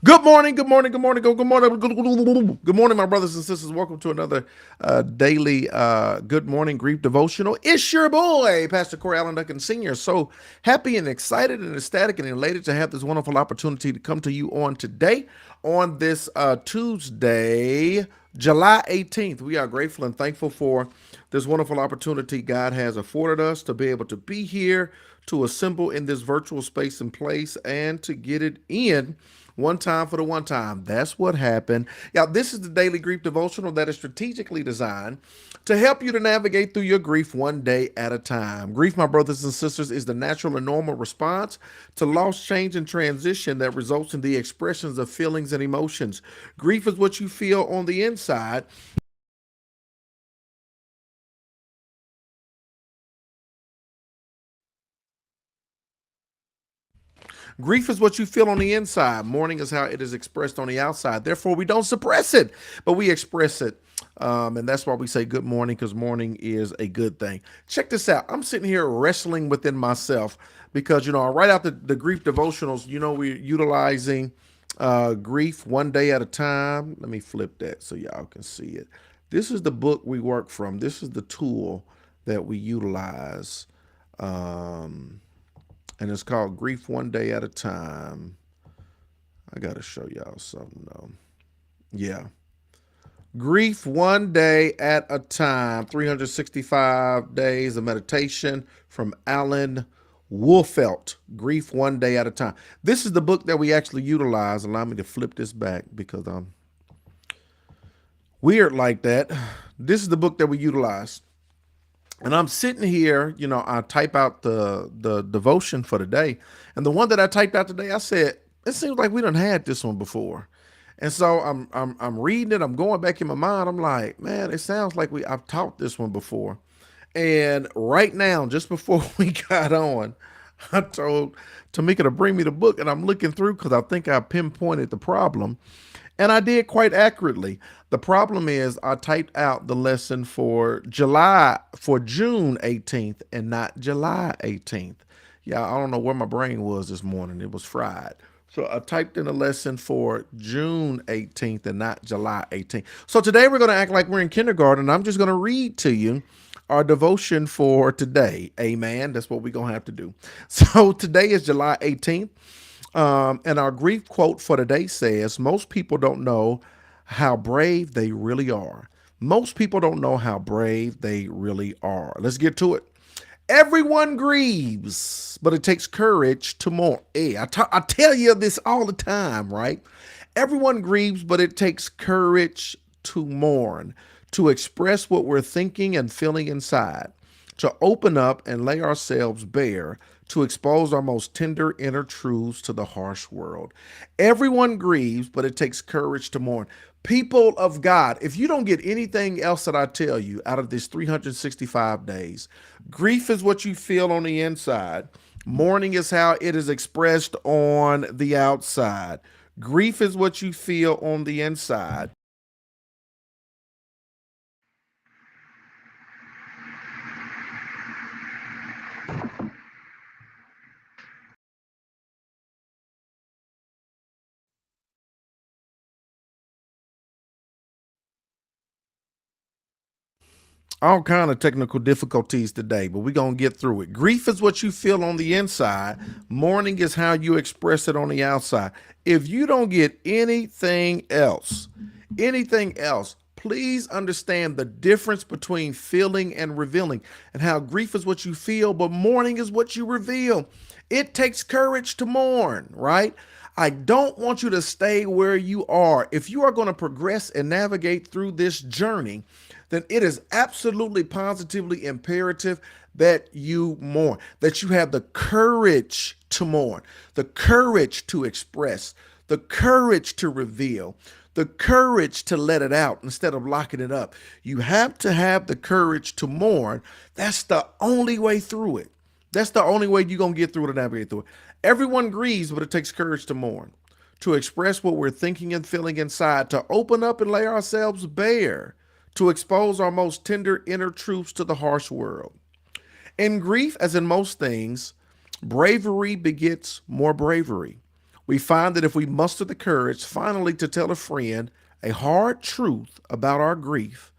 Good morning, good morning, good morning, good morning, good morning, my brothers and sisters. Welcome to another daily Good Morning Grief Devotional. It's your boy, Pastor Corey Allen Duncan Sr. So happy and excited and ecstatic and elated to have this wonderful opportunity to come to you on today, on this Tuesday, July 18th. We are grateful and thankful for this wonderful opportunity God has afforded us to be able to be here, to assemble in this virtual space and place, and to get it in one time for the one time. That's what happened. Yeah, this is the daily grief devotional that is strategically designed to help you to navigate through your grief one day at a time. Grief, my brothers and sisters, is the natural and normal response to loss, change, and transition that results in the expressions of feelings and emotions. Grief is what you feel on the inside. Grief is what you feel on the inside. Mourning is how it is expressed on the outside. Therefore, we don't suppress it, but we express it. And that's why we say good morning, because morning is a good thing. Check this out. I'm sitting here wrestling within myself because, I write out the grief devotionals. We're utilizing grief one day at a time. Let me flip that so y'all can see it. This is the book we work from. This is the tool that we utilize. And it's called Grief One Day at a Time. I got to show y'all something though. Yeah. Grief One Day at a Time, 365 Days of Meditation from Alan Wolfelt. Grief One Day at a Time. This is the book that we actually utilize. Allow me to flip this back because I'm weird like that. This is the book that we utilize. And I'm sitting here, I type out the devotion for the day. And the one that I typed out today, I said, it seems like we done had this one before. And so I'm reading it, I'm going back in my mind. I'm like, man, it sounds like I've taught this one before. And right now, just before we got on, I told Tamika to bring me the book, and I'm looking through because I think I pinpointed the problem. And I did quite accurately. The problem is I typed out the lesson for June 18th and not July 18th. Yeah, I don't know where my brain was this morning. It was fried. So I typed in a lesson for June 18th and not July 18th. So today we're going to act like we're in kindergarten. I'm just going to read to you our devotion for today. Amen. That's what we're going to have to do. So today is July 18th. And our grief quote for today says, most people don't know how brave they really are. Most people don't know how brave they really are. Let's get to it. Everyone grieves, but it takes courage to mourn. Hey, I tell you this all the time, right? Everyone grieves, but it takes courage to mourn, to express what we're thinking and feeling inside, to open up and lay ourselves bare, to expose our most tender inner truths to the harsh world. Everyone grieves, but it takes courage to mourn. People of God, if you don't get anything else that I tell you out of this 365 days, grief is what you feel on the inside. Mourning is how it is expressed on the outside. Grief is what you feel on the inside. All kind of technical difficulties today, but we're going to get through it. Grief is what you feel on the inside. Mourning is how you express it on the outside. If you don't get anything else, please understand the difference between feeling and revealing, and how grief is what you feel, but mourning is what you reveal. It takes courage to mourn, right? I don't want you to stay where you are. If you are going to progress and navigate through this journey, then it is absolutely positively imperative that you mourn, that you have the courage to mourn, the courage to express, the courage to reveal, the courage to let it out instead of locking it up. You have to have the courage to mourn. That's the only way through it. That's the only way you're going to get through it and navigate through it. Everyone grieves, but it takes courage to mourn, to express what we're thinking and feeling inside, to open up and lay ourselves bare, to expose our most tender inner truths to the harsh world. In grief, as in most things, bravery begets more bravery. We find that if we muster the courage finally to tell a friend a hard truth about our grief,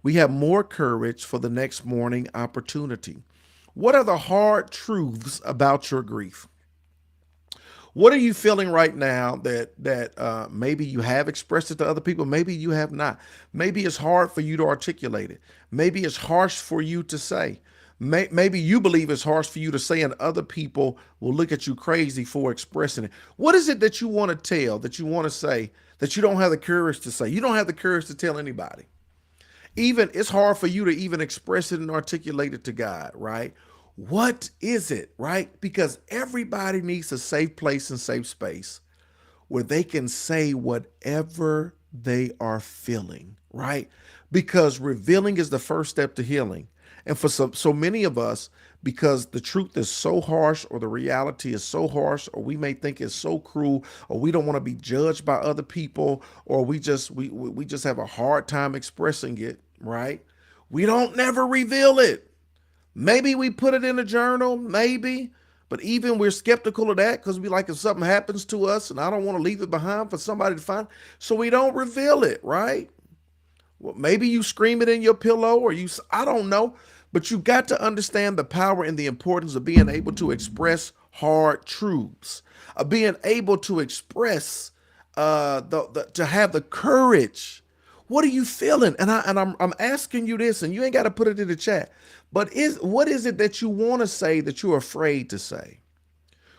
we have more courage for the next morning opportunity. What are the hard truths about your grief? What are you feeling right now that maybe you have expressed it to other people, maybe you have not? Maybe it's hard for you to articulate it. Maybe it's harsh for you to say. Maybe you believe it's harsh for you to say, and other people will look at you crazy for expressing it. What is it that you want to tell, that you want to say, that you don't have the courage to say? You don't have the courage to tell anybody. Even it's hard for you to even express it and articulate it to God, right? What is it, right? Because everybody needs a safe place and safe space where they can say whatever they are feeling, right? Because revealing is the first step to healing. And for so many of us, because the truth is so harsh, or the reality is so harsh, or we may think it's so cruel, or we don't want to be judged by other people, or we just have a hard time expressing it, right? We don't never reveal it. Maybe we put it in a journal, maybe, but even we're skeptical of that because we like, if something happens to us and I don't want to leave it behind for somebody to find, so we don't reveal it, right? Well, maybe you scream it in your pillow, or I don't know, but you got to understand the power and the importance of being able to express hard truths, of being able to express, to have the courage. What are you feeling? And I'm asking you this, and you ain't got to put it in the chat. But what is it that you want to say that you're afraid to say?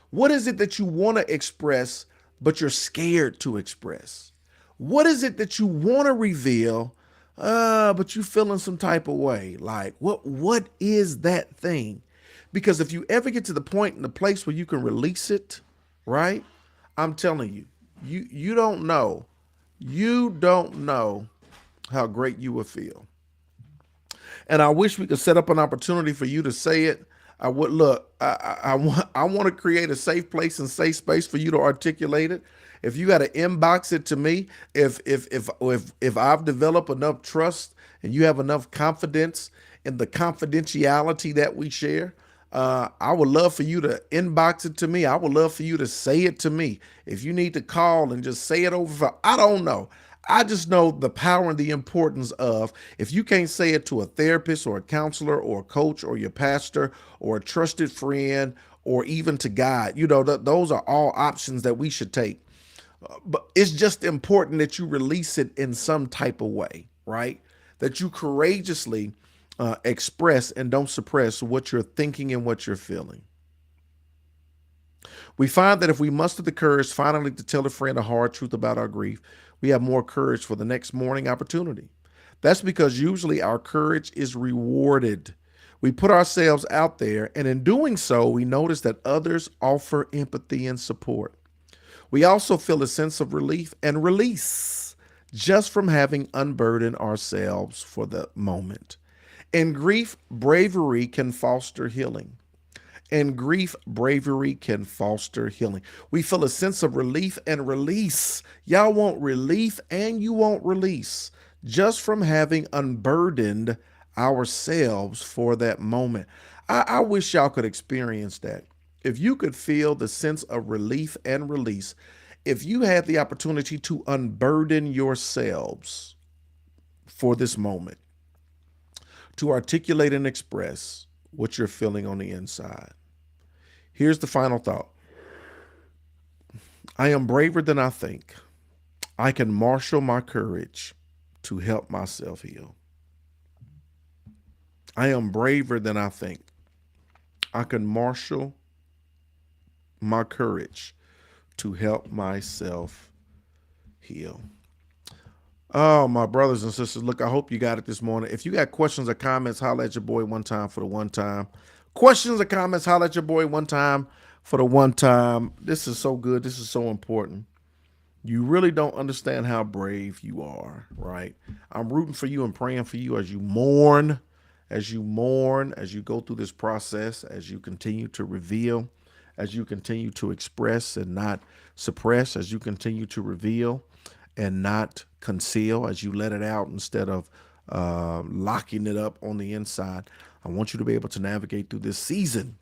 What is it that you want to express but you're scared to express? What is it that you want to reveal, but you feel in some type of way? Like, what is that thing? Because if you ever get to the point in the place where you can release it, right? I'm telling you, you don't know. You don't know how great you will feel. And I wish we could set up an opportunity for you to say it. I would look. I want to create a safe place and safe space for you to articulate it. If you got to inbox it to me, if I've developed enough trust and you have enough confidence in the confidentiality that we share, I would love for you to inbox it to me. I would love for you to say it to me. If you need to call and just say it over, I don't know. I just know the power and the importance of, if you can't say it to a therapist or a counselor or a coach or your pastor or a trusted friend or even to God, those are all options that we should take. But it's just important that you release it in some type of way, right? That you courageously express and don't suppress what you're thinking and what you're feeling. We find that if we muster the courage finally to tell a friend a hard truth about our grief, we have more courage for the next morning opportunity. That's because usually our courage is rewarded. We put ourselves out there, and in doing so, we notice that others offer empathy and support. We also feel a sense of relief and release just from having unburdened ourselves for the moment. In grief, bravery can foster healing. In grief, bravery can foster healing. We feel a sense of relief and release. Y'all want relief and you want release just from having unburdened ourselves for that moment. I wish y'all could experience that. If you could feel the sense of relief and release, if you had the opportunity to unburden yourselves for this moment, to articulate and express what you're feeling on the inside. Here's the final thought. I am braver than I think. I can marshal my courage to help myself heal. I am braver than I think. I can marshal my courage to help myself heal. Oh, my brothers and sisters, look, I hope you got it this morning. If you got questions or comments, holla at your boy one time for the one time. Questions or comments, holla at your boy one time for the one time. This is so good. This is so important. You really don't understand how brave you are, right? I'm rooting for you and praying for you as you mourn, as you go through this process, as you continue to reveal, as you continue to express and not suppress, as you continue to reveal and not conceal, as you let it out instead of locking it up on the inside. I want you to be able to navigate through this season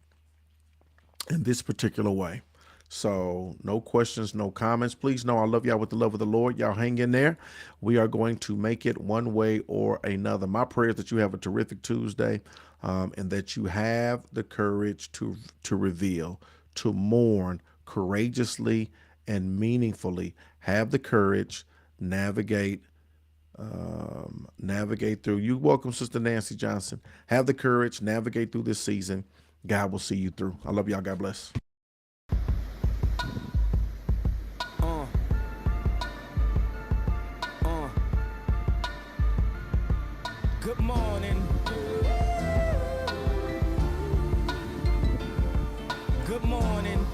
in this particular way. So no questions, no comments. Please know I love y'all with the love of the Lord. Y'all hang in there. We are going to make it one way or another. My prayer is that you have a terrific Tuesday, and that you have the courage to reveal, to mourn courageously and meaningfully. Have the courage, navigate, navigate through. You welcome, Sister Nancy Johnson. Have the courage, navigate through this season. God will see you through. I love y'all. God bless. Uh, uh. Good morning. Good morning.